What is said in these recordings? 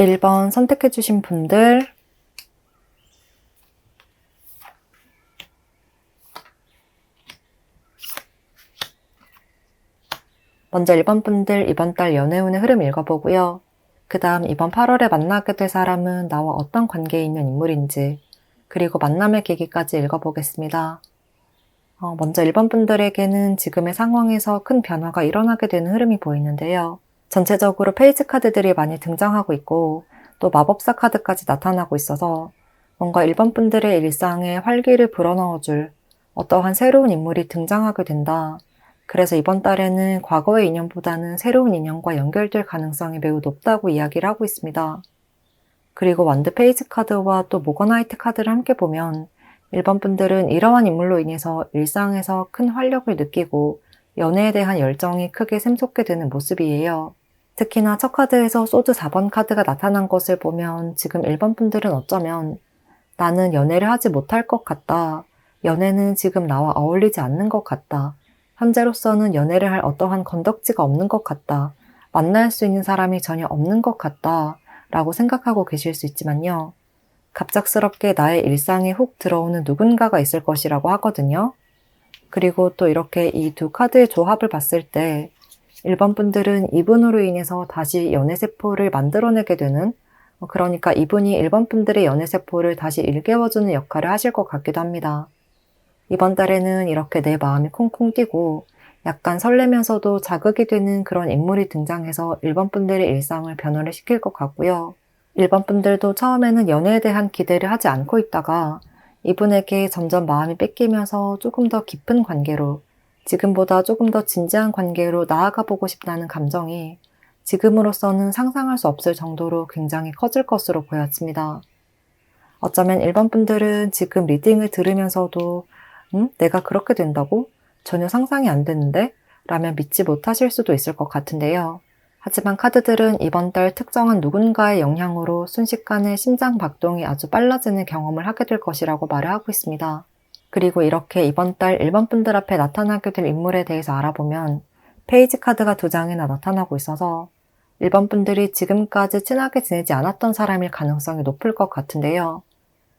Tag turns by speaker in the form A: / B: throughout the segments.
A: 1번 선택해주신 분들, 먼저 1번 분들 이번 달 연애운의 흐름 읽어보고요. 그 다음 이번 8월에 만나게 될 사람은 나와 어떤 관계에 있는 인물인지, 그리고 만남의 계기까지 읽어보겠습니다. 먼저 1번 분들에게는 지금의 상황에서 큰 변화가 일어나게 되는 흐름이 보이는데요. 전체적으로 페이지 카드들이 많이 등장하고 있고 또 마법사 카드까지 나타나고 있어서 뭔가 1번 분들의 일상에 활기를 불어넣어줄 어떠한 새로운 인물이 등장하게 된다. 그래서 이번 달에는 과거의 인연보다는 새로운 인연과 연결될 가능성이 매우 높다고 이야기를 하고 있습니다. 그리고 완드 페이지 카드와 또 모거나이트 카드를 함께 보면 1번 분들은 이러한 인물로 인해서 일상에서 큰 활력을 느끼고 연애에 대한 열정이 크게 샘솟게 되는 모습이에요. 특히나 첫 카드에서 소드 4번 카드가 나타난 것을 보면 지금 1번 분들은 어쩌면 나는 연애를 하지 못할 것 같다. 연애는 지금 나와 어울리지 않는 것 같다. 현재로서는 연애를 할 어떠한 건덕지가 없는 것 같다. 만날 수 있는 사람이 전혀 없는 것 같다. 라고 생각하고 계실 수 있지만요. 갑작스럽게 나의 일상에 훅 들어오는 누군가가 있을 것이라고 하거든요. 그리고 또 이렇게 이 두 카드의 조합을 봤을 때 1번 분들은 이분으로 인해서 다시 연애세포를 만들어내게 되는, 그러니까 이분이 1번 분들의 연애세포를 다시 일깨워주는 역할을 하실 것 같기도 합니다. 이번 달에는 이렇게 내 마음이 콩콩 뛰고 약간 설레면서도 자극이 되는 그런 인물이 등장해서 1번 분들의 일상을 변화를 시킬 것 같고요. 1번 분들도 처음에는 연애에 대한 기대를 하지 않고 있다가 이분에게 점점 마음이 뺏기면서 조금 더 깊은 관계로, 지금보다 조금 더 진지한 관계로 나아가 보고 싶다는 감정이 지금으로서는 상상할 수 없을 정도로 굉장히 커질 것으로 보여집니다. 어쩌면 1번 분들은 지금 리딩을 들으면서도 내가 그렇게 된다고? 전혀 상상이 안 되는데? 라며 믿지 못하실 수도 있을 것 같은데요. 하지만 카드들은 이번 달 특정한 누군가의 영향으로 순식간에 심장 박동이 아주 빨라지는 경험을 하게 될 것이라고 말을 하고 있습니다. 그리고 이렇게 이번 달 1번 분들 앞에 나타나게 될 인물에 대해서 알아보면 페이지 카드가 2장이나 나타나고 있어서 1번 분들이 지금까지 친하게 지내지 않았던 사람일 가능성이 높을 것 같은데요.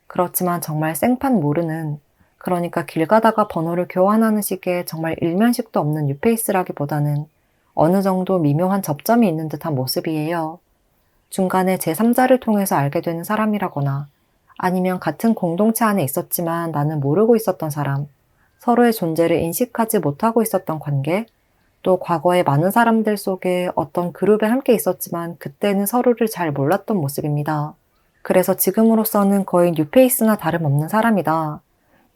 A: 그렇지만 정말 생판 모르는, 그러니까 길 가다가 번호를 교환하는 식의 정말 일면식도 없는 뉴페이스라기보다는 어느 정도 미묘한 접점이 있는 듯한 모습이에요. 중간에 제3자를 통해서 알게 되는 사람이라거나 아니면 같은 공동체 안에 있었지만 나는 모르고 있었던 사람, 서로의 존재를 인식하지 못하고 있었던 관계, 또 과거에 많은 사람들 속에 어떤 그룹에 함께 있었지만 그때는 서로를 잘 몰랐던 모습입니다. 그래서 지금으로서는 거의 뉴페이스나 다름없는 사람이다.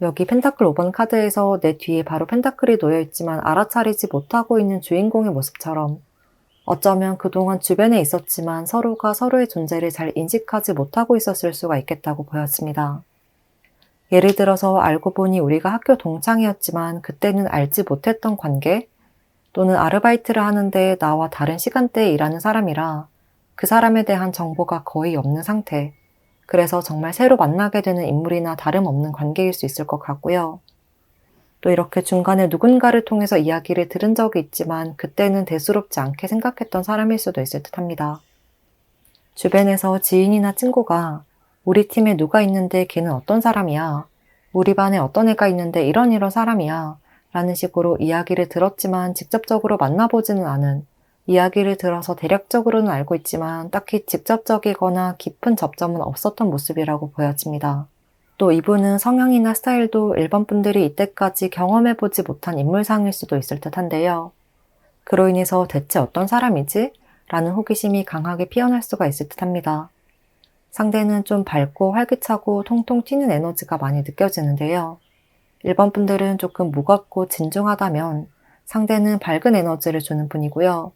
A: 여기 펜타클 5번 카드에서 내 뒤에 바로 펜타클이 놓여있지만 알아차리지 못하고 있는 주인공의 모습처럼 어쩌면 그동안 주변에 있었지만 서로가 서로의 존재를 잘 인식하지 못하고 있었을 수가 있겠다고 보였습니다. 예를 들어서 알고 보니 우리가 학교 동창이었지만 그때는 알지 못했던 관계, 또는 아르바이트를 하는데 나와 다른 시간대에 일하는 사람이라 그 사람에 대한 정보가 거의 없는 상태, 그래서 정말 새로 만나게 되는 인물이나 다름없는 관계일 수 있을 것 같고요. 또 이렇게 중간에 누군가를 통해서 이야기를 들은 적이 있지만 그때는 대수롭지 않게 생각했던 사람일 수도 있을 듯합니다. 주변에서 지인이나 친구가 우리 팀에 누가 있는데 걔는 어떤 사람이야? 우리 반에 어떤 애가 있는데 이런 사람이야? 라는 식으로 이야기를 들었지만 직접적으로 만나보지는 않은, 이야기를 들어서 대략적으로는 알고 있지만 딱히 직접적이거나 깊은 접점은 없었던 모습이라고 보여집니다. 또 이분은 성향이나 스타일도 1번 분들이 이때까지 경험해보지 못한 인물상일 수도 있을 듯한데요. 그로 인해서 대체 어떤 사람이지? 라는 호기심이 강하게 피어날 수가 있을 듯합니다. 상대는 좀 밝고 활기차고 통통 튀는 에너지가 많이 느껴지는데요. 1번 분들은 조금 무겁고 진중하다면 상대는 밝은 에너지를 주는 분이고요.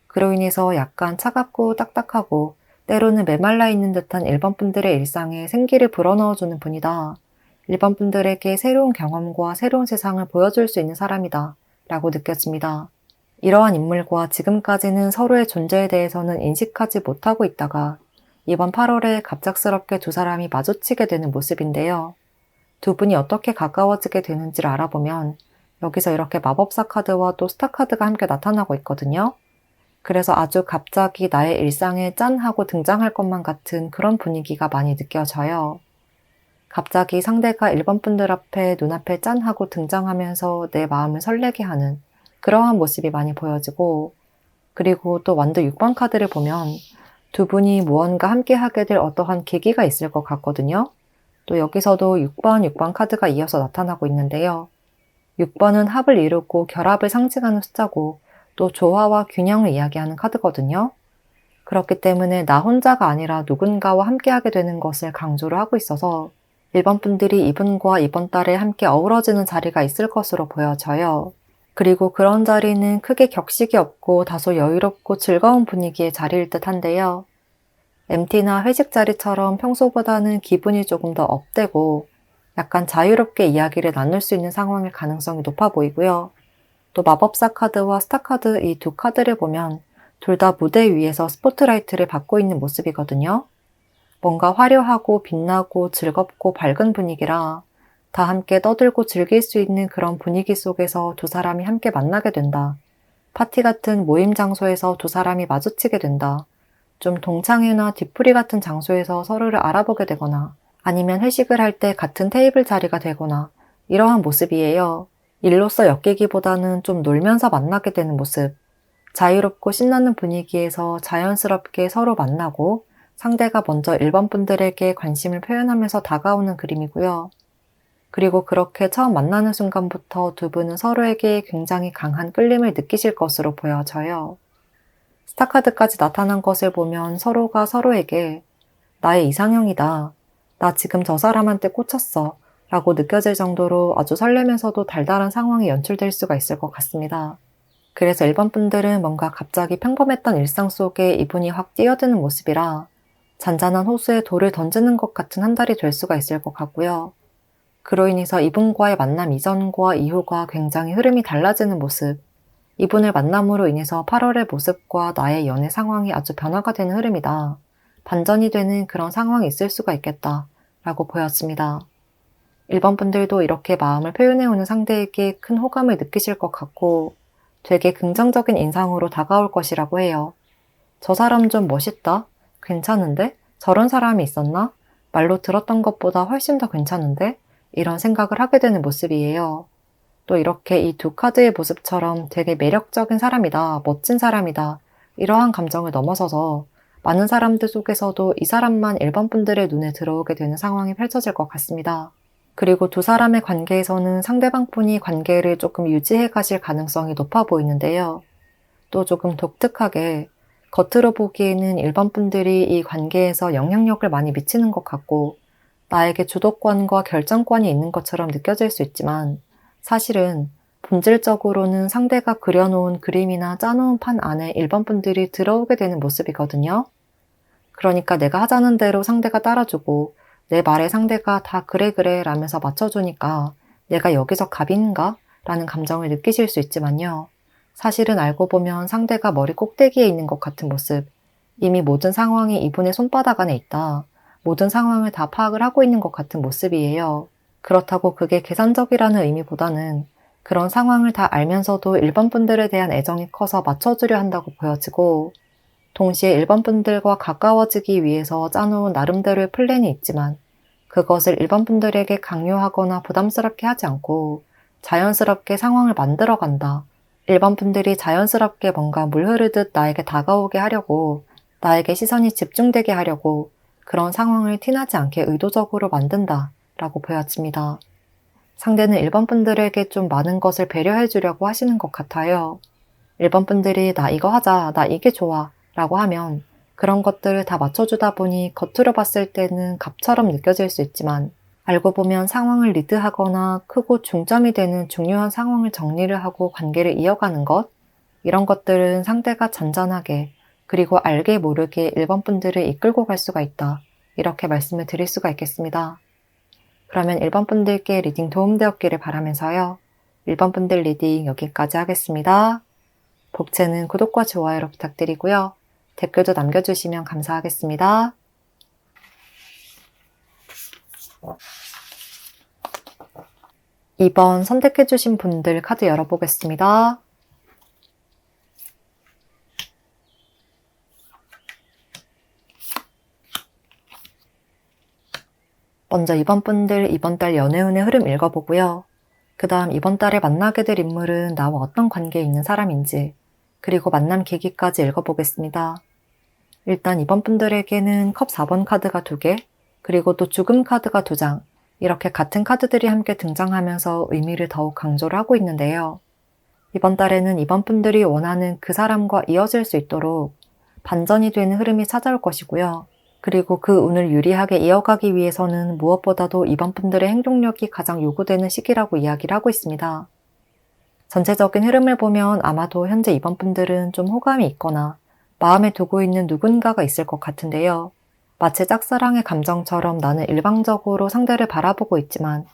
A: 그로 인해서 약간 차갑고 딱딱하고 때로는 메말라 있는 듯한 1번 분들의 일상에 생기를 불어넣어주는 분이다. 1번 분들에게 새로운 경험과 새로운 세상을 보여줄 수 있는 사람이다. 라고 느껴집니다. 이러한 인물과 지금까지는 서로의 존재에 대해서는 인식하지 못하고 있다가 이번 8월에 갑작스럽게 두 사람이 마주치게 되는 모습인데요. 두 분이 어떻게 가까워지게 되는지를 알아보면 여기서 이렇게 마법사 카드와 또 스타 카드가 함께 나타나고 있거든요. 그래서 아주 갑자기 나의 일상에 짠 하고 등장할 것만 같은 그런 분위기가 많이 느껴져요. 갑자기 상대가 1번 분들 앞에 눈앞에 짠 하고 등장하면서 내 마음을 설레게 하는 그러한 모습이 많이 보여지고, 그리고 또 완도 6번 카드를 보면 두 분이 무언가 함께 하게 될 어떠한 계기가 있을 것 같거든요. 또 여기서도 6번 카드가 이어서 나타나고 있는데요. 6번은 합을 이루고 결합을 상징하는 숫자고 또 조화와 균형을 이야기하는 카드거든요. 그렇기 때문에 나 혼자가 아니라 누군가와 함께하게 되는 것을 강조를 하고 있어서 1번 분들이 이분과 이번 달에 함께 어우러지는 자리가 있을 것으로 보여져요. 그리고 그런 자리는 크게 격식이 없고 다소 여유롭고 즐거운 분위기의 자리일 듯 한데요. MT나 회식 자리처럼 평소보다는 기분이 조금 더 업되고 약간 자유롭게 이야기를 나눌 수 있는 상황일 가능성이 높아 보이고요. 또 마법사 카드와 스타 카드 이 두 카드를 보면 둘 다 무대 위에서 스포트라이트를 받고 있는 모습이거든요. 뭔가 화려하고 빛나고 즐겁고 밝은 분위기라 다 함께 떠들고 즐길 수 있는 그런 분위기 속에서 두 사람이 함께 만나게 된다. 파티 같은 모임 장소에서 두 사람이 마주치게 된다. 좀 동창회나 뒤풀이 같은 장소에서 서로를 알아보게 되거나 아니면 회식을 할 때 같은 테이블 자리가 되거나 이러한 모습이에요. 일로서 엮이기보다는 좀 놀면서 만나게 되는 모습. 자유롭고 신나는 분위기에서 자연스럽게 서로 만나고 상대가 먼저 1번 분들에게 관심을 표현하면서 다가오는 그림이고요. 그리고 그렇게 처음 만나는 순간부터 두 분은 서로에게 굉장히 강한 끌림을 느끼실 것으로 보여져요. 스타카드까지 나타난 것을 보면 서로가 서로에게 나의 이상형이다. 나 지금 저 사람한테 꽂혔어. 라고 느껴질 정도로 아주 설레면서도 달달한 상황이 연출될 수가 있을 것 같습니다. 그래서 1번 분들은 뭔가 갑자기 평범했던 일상 속에 이분이 확 뛰어드는 모습이라 잔잔한 호수에 돌을 던지는 것 같은 한 달이 될 수가 있을 것 같고요. 그로 인해서 이분과의 만남 이전과 이후가 굉장히 흐름이 달라지는 모습, 이분을 만남으로 인해서 8월의 모습과 나의 연애 상황이 아주 변화가 되는 흐름이다. 반전이 되는 그런 상황이 있을 수가 있겠다 라고 보였습니다. 1번 분들도 이렇게 마음을 표현해오는 상대에게 큰 호감을 느끼실 것 같고 되게 긍정적인 인상으로 다가올 것이라고 해요. 저 사람 좀 멋있다? 괜찮은데? 저런 사람이 있었나? 말로 들었던 것보다 훨씬 더 괜찮은데? 이런 생각을 하게 되는 모습이에요. 또 이렇게 이 두 카드의 모습처럼 되게 매력적인 사람이다, 멋진 사람이다, 이러한 감정을 넘어서서 많은 사람들 속에서도 이 사람만 1번 분들의 눈에 들어오게 되는 상황이 펼쳐질 것 같습니다. 그리고 두 사람의 관계에서는 상대방 분이 관계를 조금 유지해 가실 가능성이 높아 보이는데요. 또 조금 독특하게 겉으로 보기에는 1번 분들이 이 관계에서 영향력을 많이 미치는 것 같고 나에게 주도권과 결정권이 있는 것처럼 느껴질 수 있지만 사실은 본질적으로는 상대가 그려놓은 그림이나 짜놓은 판 안에 1번 분들이 들어오게 되는 모습이거든요. 그러니까 내가 하자는 대로 상대가 따라주고 내 말에 상대가 다 그래 그래 라면서 맞춰주니까 내가 여기서 갑인가? 라는 감정을 느끼실 수 있지만요. 사실은 알고 보면 상대가 머리 꼭대기에 있는 것 같은 모습, 이미 모든 상황이 이분의 손바닥 안에 있다. 모든 상황을 다 파악을 하고 있는 것 같은 모습이에요. 그렇다고 그게 계산적이라는 의미보다는 그런 상황을 다 알면서도 1번 분들에 대한 애정이 커서 맞춰주려 한다고 보여지고 동시에 1번 분들과 가까워지기 위해서 짜놓은 나름대로의 플랜이 있지만 그것을 1번 분들에게 강요하거나 부담스럽게 하지 않고 자연스럽게 상황을 만들어간다. 1번 분들이 자연스럽게 뭔가 물 흐르듯 나에게 다가오게 하려고 나에게 시선이 집중되게 하려고 그런 상황을 티나지 않게 의도적으로 만든다 라고 보여집니다. 상대는 1번 분들에게 좀 많은 것을 배려해 주려고 하시는 것 같아요. 1번 분들이 나 이거 하자, 나 이게 좋아 라고 하면 그런 것들을 다 맞춰주다 보니 겉으로 봤을 때는 갑처럼 느껴질 수 있지만 알고 보면 상황을 리드하거나 크고 중점이 되는 중요한 상황을 정리를 하고 관계를 이어가는 것, 이런 것들은 상대가 잔잔하게 그리고 알게 모르게 1번 분들을 이끌고 갈 수가 있다. 이렇게 말씀을 드릴 수가 있겠습니다. 그러면 1번 분들께 리딩 도움되었기를 바라면서요. 1번 분들 리딩 여기까지 하겠습니다. 복채는 구독과 좋아요로 부탁드리고요. 댓글도 남겨주시면 감사하겠습니다. 2번 선택해주신 분들 카드 열어보겠습니다. 먼저 이번 분들 이번 달 연애운의 흐름 읽어보고요. 그 다음 이번 달에 만나게 될 인물은 나와 어떤 관계에 있는 사람인지, 그리고 만남 계기까지 읽어보겠습니다. 일단 이번 분들에게는 컵 4번 카드가 2개, 그리고 또 죽음 카드가 2장, 이렇게 같은 카드들이 함께 등장하면서 의미를 더욱 강조를 하고 있는데요. 이번 달에는 이번 분들이 원하는 그 사람과 이어질 수 있도록 반전이 되는 흐름이 찾아올 것이고요. 그리고 그 운을 유리하게 이어가기 위해서는 무엇보다도 이번 분들의 행동력이 가장 요구되는 시기라고 이야기를 하고 있습니다. 전체적인 흐름을 보면 아마도 현재 이번 분들은 좀 호감이 있거나 마음에 두고 있는 누군가가 있을 것 같은데요. 마치 짝사랑의 감정처럼 나는 일방적으로 상대를 바라보고 있지만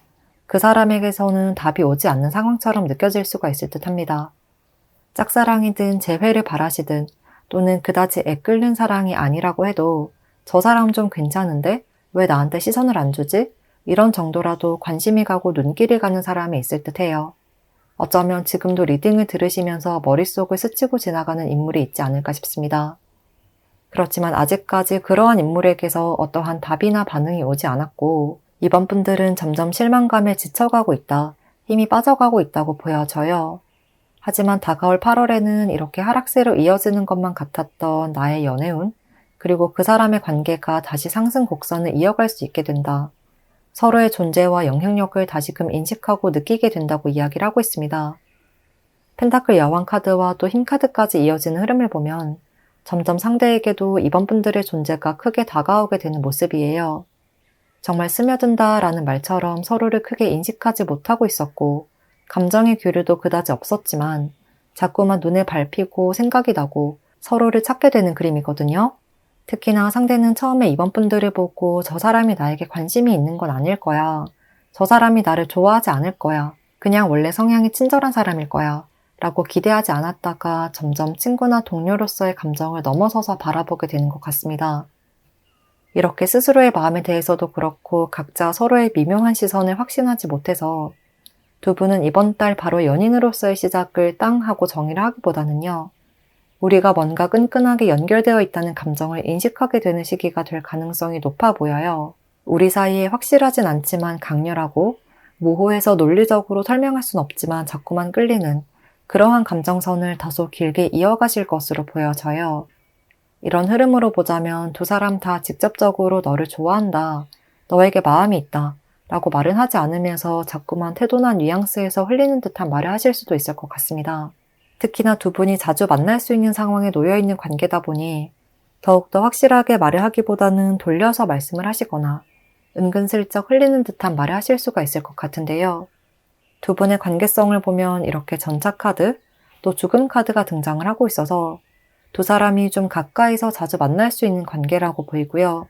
A: 그 사람에게서는 답이 오지 않는 상황처럼 느껴질 수가 있을 듯합니다. 짝사랑이든 재회를 바라시든 또는 그다지 애끓는 사랑이 아니라고 해도 저 사람 좀 괜찮은데 왜 나한테 시선을 안 주지? 이런 정도라도 관심이 가고 눈길이 가는 사람이 있을 듯해요. 어쩌면 지금도 리딩을 들으시면서 머릿속을 스치고 지나가는 인물이 있지 않을까 싶습니다. 그렇지만 아직까지 그러한 인물에게서 어떠한 답이나 반응이 오지 않았고 이번 분들은 점점 실망감에 지쳐가고 있다, 힘이 빠져가고 있다고 보여져요. 하지만 다가올 8월에는 이렇게 하락세로 이어지는 것만 같았던 나의 연애운, 그리고 그 사람의 관계가 다시 상승 곡선을 이어갈 수 있게 된다. 서로의 존재와 영향력을 다시금 인식하고 느끼게 된다고 이야기를 하고 있습니다. 펜타클 여왕 카드와 또 힘 카드까지 이어지는 흐름을 보면 점점 상대에게도 이번 분들의 존재가 크게 다가오게 되는 모습이에요. 정말 스며든다 라는 말처럼 서로를 크게 인식하지 못하고 있었고 감정의 교류도 그다지 없었지만 자꾸만 눈에 밟히고 생각이 나고 서로를 찾게 되는 그림이거든요. 특히나 상대는 처음에 이번 분들을 보고 저 사람이 나에게 관심이 있는 건 아닐 거야. 저 사람이 나를 좋아하지 않을 거야. 그냥 원래 성향이 친절한 사람일 거야. 라고 기대하지 않았다가 점점 친구나 동료로서의 감정을 넘어서서 바라보게 되는 것 같습니다. 이렇게 스스로의 마음에 대해서도 그렇고 각자 서로의 미묘한 시선을 확신하지 못해서 두 분은 이번 달 바로 연인으로서의 시작을 땅 하고 정의를 하기보다는요. 우리가 뭔가 끈끈하게 연결되어 있다는 감정을 인식하게 되는 시기가 될 가능성이 높아 보여요. 우리 사이에 확실하진 않지만 강렬하고 모호해서 논리적으로 설명할 순 없지만 자꾸만 끌리는 그러한 감정선을 다소 길게 이어가실 것으로 보여져요. 이런 흐름으로 보자면 두 사람 다 직접적으로 너를 좋아한다, 너에게 마음이 있다 라고 말은 하지 않으면서 자꾸만 태도나 뉘앙스에서 흘리는 듯한 말을 하실 수도 있을 것 같습니다. 특히나 두 분이 자주 만날 수 있는 상황에 놓여있는 관계다 보니 더욱더 확실하게 말을 하기보다는 돌려서 말씀을 하시거나 은근슬쩍 흘리는 듯한 말을 하실 수가 있을 것 같은데요. 두 분의 관계성을 보면 이렇게 전차 카드, 또 죽음 카드가 등장을 하고 있어서 두 사람이 좀 가까이서 자주 만날 수 있는 관계라고 보이고요.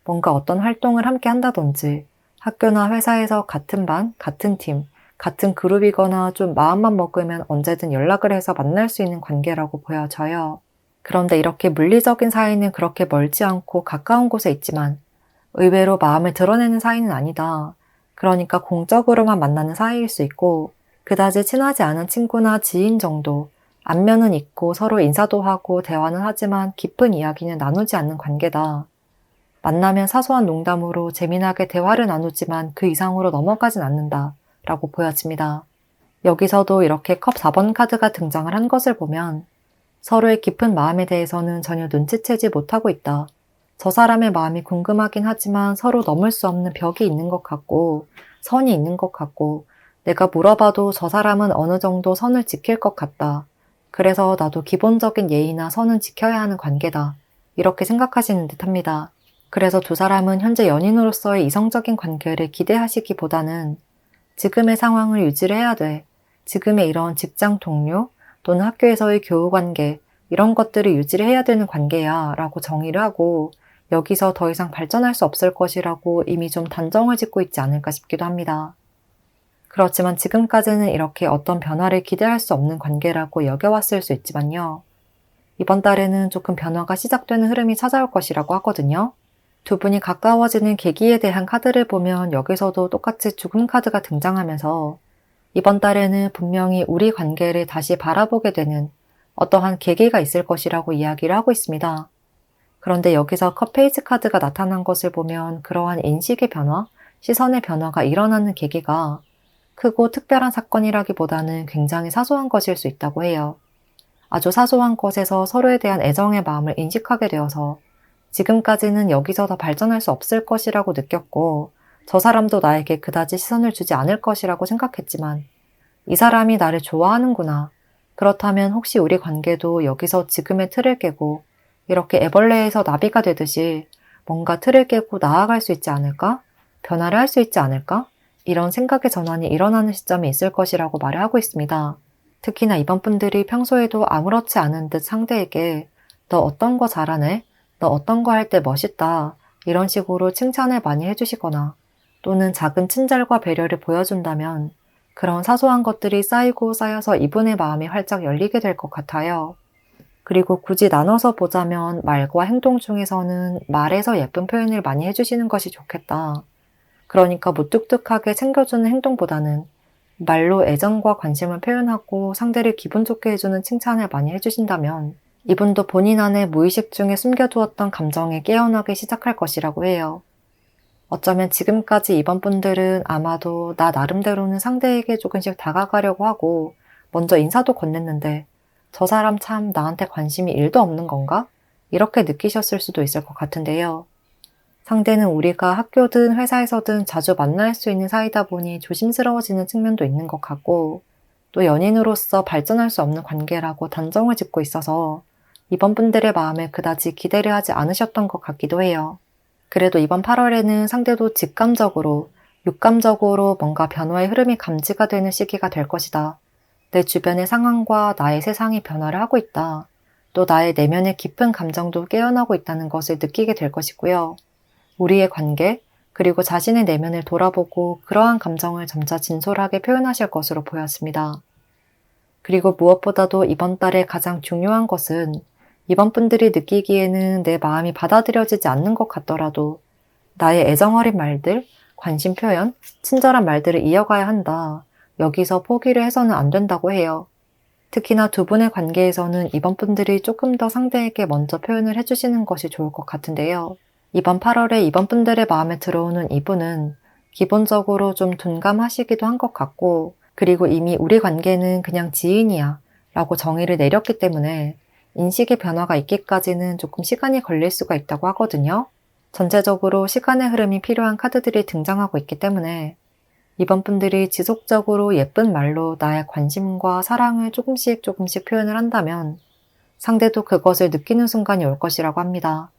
A: 뭔가 어떤 활동을 함께 한다든지 학교나 회사에서 같은 반, 같은 팀, 같은 그룹이거나 좀 마음만 먹으면 언제든 연락을 해서 만날 수 있는 관계라고 보여져요. 그런데 이렇게 물리적인 사이는 그렇게 멀지 않고 가까운 곳에 있지만 의외로 마음을 드러내는 사이는 아니다. 그러니까 공적으로만 만나는 사이일 수 있고 그다지 친하지 않은 친구나 지인 정도, 안면은 있고 서로 인사도 하고 대화는 하지만 깊은 이야기는 나누지 않는 관계다. 만나면 사소한 농담으로 재미나게 대화를 나누지만 그 이상으로 넘어가진 않는다 라고 보여집니다. 여기서도 이렇게 컵 4번 카드가 등장을 한 것을 보면 서로의 깊은 마음에 대해서는 전혀 눈치채지 못하고 있다. 저 사람의 마음이 궁금하긴 하지만 서로 넘을 수 없는 벽이 있는 것 같고 선이 있는 것 같고 내가 물어봐도 저 사람은 어느 정도 선을 지킬 것 같다. 그래서 나도 기본적인 예의나 선은 지켜야 하는 관계다. 이렇게 생각하시는 듯합니다. 그래서 두 사람은 현재 연인으로서의 이성적인 관계를 기대하시기보다는 지금의 상황을 유지를 해야 돼. 지금의 이런 직장 동료 또는 학교에서의 교우 관계 이런 것들을 유지를 해야 되는 관계야 라고 정의를 하고 여기서 더 이상 발전할 수 없을 것이라고 이미 좀 단정을 짓고 있지 않을까 싶기도 합니다. 그렇지만 지금까지는 이렇게 어떤 변화를 기대할 수 없는 관계라고 여겨왔을 수 있지만요. 이번 달에는 조금 변화가 시작되는 흐름이 찾아올 것이라고 하거든요. 두 분이 가까워지는 계기에 대한 카드를 보면 여기서도 똑같이 죽음 카드가 등장하면서 이번 달에는 분명히 우리 관계를 다시 바라보게 되는 어떠한 계기가 있을 것이라고 이야기를 하고 있습니다. 그런데 여기서 컵 페이지 카드가 나타난 것을 보면 그러한 인식의 변화 시선의 변화가 일어나는 계기가 크고 특별한 사건이라기보다는 굉장히 사소한 것일 수 있다고 해요. 아주 사소한 것에서 서로에 대한 애정의 마음을 인식하게 되어서 지금까지는 여기서 더 발전할 수 없을 것이라고 느꼈고 저 사람도 나에게 그다지 시선을 주지 않을 것이라고 생각했지만 이 사람이 나를 좋아하는구나. 그렇다면 혹시 우리 관계도 여기서 지금의 틀을 깨고 이렇게 애벌레에서 나비가 되듯이 뭔가 틀을 깨고 나아갈 수 있지 않을까? 변화를 할 수 있지 않을까? 이런 생각의 전환이 일어나는 시점이 있을 것이라고 말을 하고 있습니다. 특히나 이번 분들이 평소에도 아무렇지 않은 듯 상대에게 너 어떤 거 잘하네? 너 어떤 거 할 때 멋있다. 이런 식으로 칭찬을 많이 해주시거나 또는 작은 친절과 배려를 보여준다면 그런 사소한 것들이 쌓이고 쌓여서 이분의 마음이 활짝 열리게 될 것 같아요. 그리고 굳이 나눠서 보자면 말과 행동 중에서는 말에서 예쁜 표현을 많이 해주시는 것이 좋겠다. 그러니까 무뚝뚝하게 챙겨주는 행동보다는 말로 애정과 관심을 표현하고 상대를 기분 좋게 해주는 칭찬을 많이 해주신다면 이분도 본인 안에 무의식 중에 숨겨두었던 감정에 깨어나기 시작할 것이라고 해요. 어쩌면 지금까지 이번 분들은 아마도 나 나름대로는 상대에게 조금씩 다가가려고 하고 먼저 인사도 건넸는데 저 사람 참 나한테 관심이 1도 없는 건가? 이렇게 느끼셨을 수도 있을 것 같은데요. 상대는 우리가 학교든 회사에서든 자주 만날 수 있는 사이다 보니 조심스러워지는 측면도 있는 것 같고 또 연인으로서 발전할 수 없는 관계라고 단정을 짓고 있어서 이번 분들의 마음에 그다지 기대를 하지 않으셨던 것 같기도 해요. 그래도 이번 8월에는 상대도 직감적으로, 육감적으로 뭔가 변화의 흐름이 감지가 되는 시기가 될 것이다. 내 주변의 상황과 나의 세상이 변화를 하고 있다. 또 나의 내면의 깊은 감정도 깨어나고 있다는 것을 느끼게 될 것이고요. 우리의 관계, 그리고 자신의 내면을 돌아보고 그러한 감정을 점차 진솔하게 표현하실 것으로 보였습니다. 그리고 무엇보다도 이번 달에 가장 중요한 것은 이번 분들이 느끼기에는 내 마음이 받아들여지지 않는 것 같더라도 나의 애정 어린 말들, 관심 표현, 친절한 말들을 이어가야 한다. 여기서 포기를 해서는 안 된다고 해요. 특히나 두 분의 관계에서는 이번 분들이 조금 더 상대에게 먼저 표현을 해주시는 것이 좋을 것 같은데요. 이번 8월에 이번 분들의 마음에 들어오는 이분은 기본적으로 좀 둔감하시기도 한 것 같고 그리고 이미 우리 관계는 그냥 지인이야 라고 정의를 내렸기 때문에 인식의 변화가 있기까지는 조금 시간이 걸릴 수가 있다고 하거든요. 전체적으로 시간의 흐름이 필요한 카드들이 등장하고 있기 때문에 이번 분들이 지속적으로 예쁜 말로 나의 관심과 사랑을 조금씩 표현을 한다면 상대도 그것을 느끼는 순간이 올 것이라고 합니다.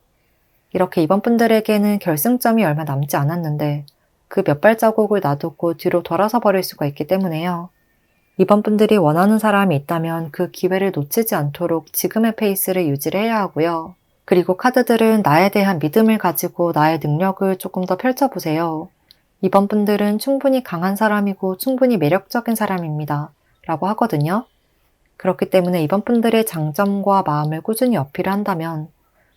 A: 이렇게 이번 분들에게는 결승점이 얼마 남지 않았는데 그 몇 발자국을 놔두고 뒤로 돌아서 버릴 수가 있기 때문에요. 이번 분들이 원하는 사람이 있다면 그 기회를 놓치지 않도록 지금의 페이스를 유지를 해야 하고요. 그리고 카드들은 나에 대한 믿음을 가지고 나의 능력을 조금 더 펼쳐보세요. 이번 분들은 충분히 강한 사람이고 충분히 매력적인 사람입니다. 라고 하거든요. 그렇기 때문에 이번 분들의 장점과 마음을 꾸준히 어필을 한다면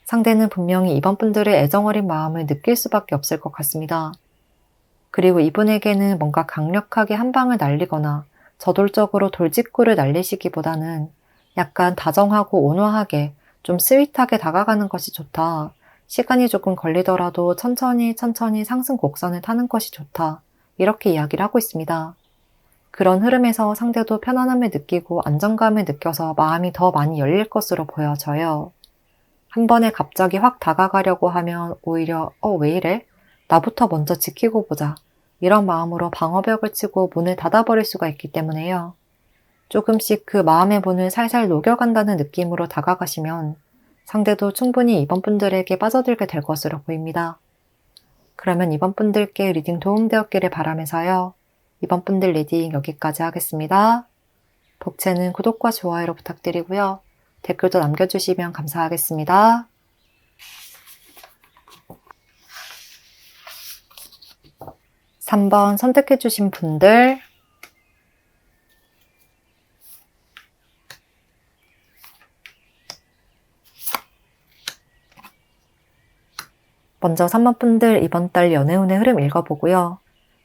A: 상대는 분명히 이번 분들의 애정어린 마음을 느낄 수밖에 없을 것 같습니다. 그리고 이분에게는 뭔가 강력하게 한 방을 날리거나 저돌적으로 돌직구를 날리시기보다는 약간 다정하고 온화하게 좀 스윗하게 다가가는 것이 좋다. 시간이 조금 걸리더라도 천천히 상승 곡선을 타는 것이 좋다. 이렇게 이야기를 하고 있습니다. 그런 흐름에서 상대도 편안함을 느끼고 안정감을 느껴서 마음이 더 많이 열릴 것으로 보여져요. 한 번에 갑자기 확 다가가려고 하면 오히려 왜 이래? 나부터 먼저 지키고 보자. 이런 마음으로 방어벽을 치고 문을 닫아버릴 수가 있기 때문에요. 조금씩 그 마음의 문을 살살 녹여간다는 느낌으로 다가가시면 상대도 충분히 이번 분들에게 빠져들게 될 것으로 보입니다. 그러면 이번 분들께 리딩 도움되었기를 바라면서요. 이번 분들 리딩 여기까지 하겠습니다. 복채는 구독과 좋아요로 부탁드리고요. 댓글도 남겨주시면 감사하겠습니다. (3번) 선택해주신 분들 먼저 3번 분들 이번 달 연애운의 흐름 읽어보고요.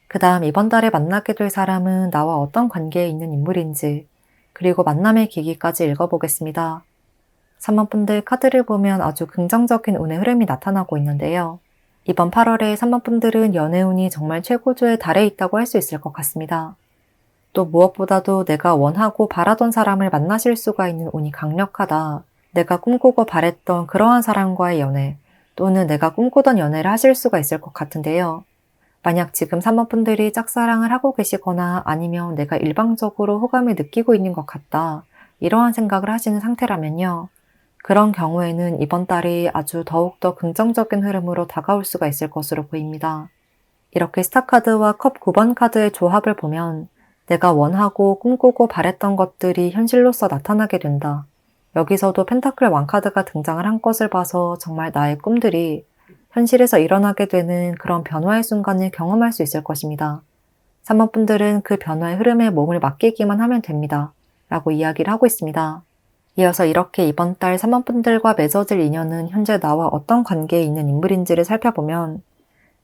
A: 그 다음 이번 달에 만나게 될 사람은 나와 어떤 관계에 있는 인물인지 그리고 만남의 계기까지 읽어보겠습니다. 3번 분들 카드를 보면 아주 긍정적인 운의 흐름이 나타나고 있는데요. 이번 8월에 3번 분들은 연애운이 정말 최고조에 달해 있다고 할 수 있을 것 같습니다. 또 무엇보다도 내가 원하고 바라던 사람을 만나실 수가 있는 운이 강력하다. 내가 꿈꾸고 바랬던 그러한 사람과의 연애 또는 내가 꿈꾸던 연애를 하실 수가 있을 것 같은데요. 만약 지금 3번 분들이 짝사랑을 하고 계시거나 아니면 내가 일방적으로 호감을 느끼고 있는 것 같다. 이러한 생각을 하시는 상태라면요. 그런 경우에는 이번 달이 아주 더욱더 긍정적인 흐름으로 다가올 수가 있을 것으로 보입니다. 이렇게 스타카드와 컵 9번 카드의 조합을 보면 내가 원하고 꿈꾸고 바랬던 것들이 현실로서 나타나게 된다. 여기서도 펜타클 왕카드가 등장을 한 것을 봐서 정말 나의 꿈들이 현실에서 일어나게 되는 그런 변화의 순간을 경험할 수 있을 것입니다. 3번 분들은 그 변화의 흐름에 몸을 맡기기만 하면 됩니다. 라고 이야기를 하고 있습니다. 이어서 이렇게 이번 달 3번 분들과 맺어질 인연은 현재 나와 어떤 관계에 있는 인물인지를 살펴보면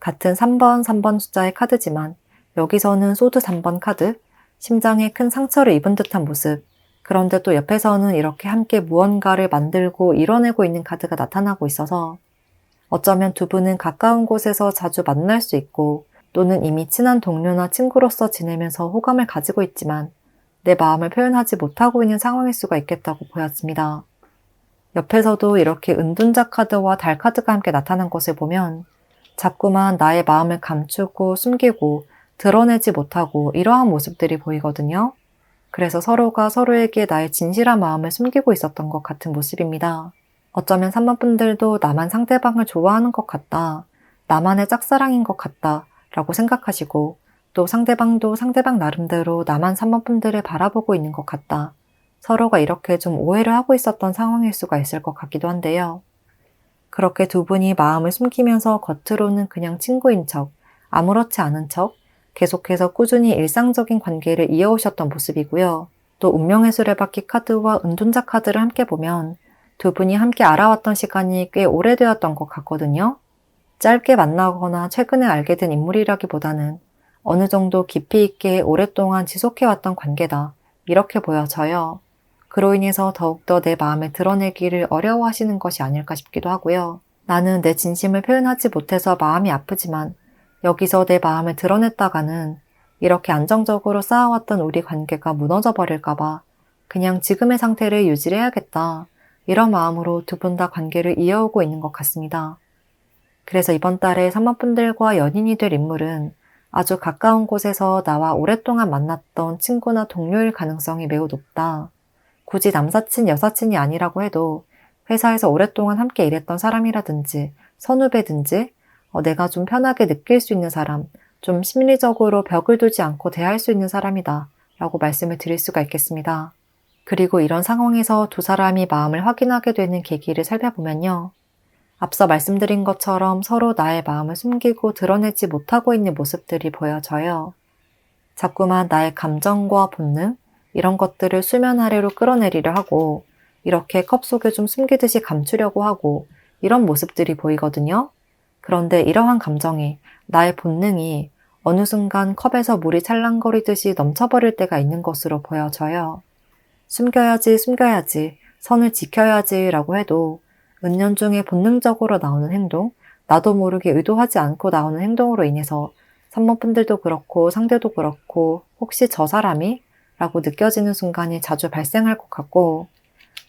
A: 같은 3번 숫자의 카드지만 여기서는 소드 3번 카드, 심장에 큰 상처를 입은 듯한 모습, 그런데 또 옆에서는 이렇게 함께 무언가를 만들고 이뤄내고 있는 카드가 나타나고 있어서 어쩌면 두 분은 가까운 곳에서 자주 만날 수 있고 또는 이미 친한 동료나 친구로서 지내면서 호감을 가지고 있지만 내 마음을 표현하지 못하고 있는 상황일 수가 있겠다고 보였습니다. 옆에서도 이렇게 은둔자 카드와 달 카드가 함께 나타난 것을 보면 자꾸만 나의 마음을 감추고 숨기고 드러내지 못하고 이러한 모습들이 보이거든요. 그래서 서로가 서로에게 나의 진실한 마음을 숨기고 있었던 것 같은 모습입니다. 어쩌면 3번 분들도 나만 상대방을 좋아하는 것 같다, 나만의 짝사랑인 것 같다 라고 생각하시고 또 상대방도 상대방 나름대로 나만 3번 분들을 바라보고 있는 것 같다. 서로가 이렇게 좀 오해를 하고 있었던 상황일 수가 있을 것 같기도 한데요. 그렇게 두 분이 마음을 숨기면서 겉으로는 그냥 친구인 척, 아무렇지 않은 척, 계속해서 꾸준히 일상적인 관계를 이어오셨던 모습이고요. 또 운명의 수레바퀴 카드와 은둔자 카드를 함께 보면 두 분이 함께 알아왔던 시간이 꽤 오래되었던 것 같거든요. 짧게 만나거나 최근에 알게 된 인물이라기보다는 어느 정도 깊이 있게 오랫동안 지속해왔던 관계다. 이렇게 보여져요. 그로 인해서 더욱더 내 마음을 드러내기를 어려워하시는 것이 아닐까 싶기도 하고요. 나는 내 진심을 표현하지 못해서 마음이 아프지만 여기서 내 마음을 드러냈다가는 이렇게 안정적으로 쌓아왔던 우리 관계가 무너져 버릴까봐 그냥 지금의 상태를 유지해야겠다. 이런 마음으로 두 분 다 관계를 이어오고 있는 것 같습니다. 그래서 이번 달에 3번 분들과 연인이 될 인물은 아주 가까운 곳에서 나와 오랫동안 만났던 친구나 동료일 가능성이 매우 높다. 굳이 남사친, 여사친이 아니라고 해도 회사에서 오랫동안 함께 일했던 사람이라든지 선후배든지 내가 좀 편하게 느낄 수 있는 사람, 좀 심리적으로 벽을 두지 않고 대할 수 있는 사람이다 라고 말씀을 드릴 수가 있겠습니다. 그리고 이런 상황에서 두 사람이 마음을 확인하게 되는 계기를 살펴보면요. 앞서 말씀드린 것처럼 서로 나의 마음을 숨기고 드러내지 못하고 있는 모습들이 보여져요. 자꾸만 나의 감정과 본능, 이런 것들을 수면 아래로 끌어내리려 하고 이렇게 컵 속에 좀 숨기듯이 감추려고 하고 이런 모습들이 보이거든요. 그런데 이러한 감정이, 나의 본능이 어느 순간 컵에서 물이 찰랑거리듯이 넘쳐버릴 때가 있는 것으로 보여져요. 숨겨야지, 선을 지켜야지 라고 해도 은연중에 본능적으로 나오는 행동, 나도 모르게 의도하지 않고 나오는 행동으로 인해서 3번 분들도 그렇고 상대도 그렇고 혹시 저 사람이? 라고 느껴지는 순간이 자주 발생할 것 같고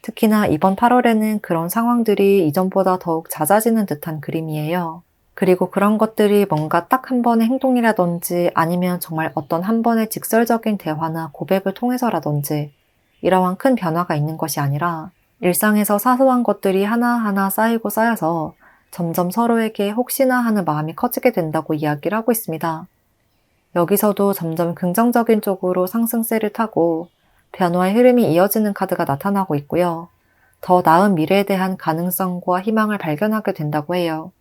A: 특히나 이번 8월에는 그런 상황들이 이전보다 더욱 잦아지는 듯한 그림이에요. 그리고 그런 것들이 뭔가 딱 한 번의 행동이라든지 아니면 정말 어떤 한 번의 직설적인 대화나 고백을 통해서라든지 이러한 큰 변화가 있는 것이 아니라 일상에서 사소한 것들이 하나하나 쌓이고 쌓여서 점점 서로에게 혹시나 하는 마음이 커지게 된다고 이야기를 하고 있습니다. 여기서도 점점 긍정적인 쪽으로 상승세를 타고 변화의 흐름이 이어지는 카드가 나타나고 있고요. 더 나은 미래에 대한 가능성과 희망을 발견하게 된다고 해요.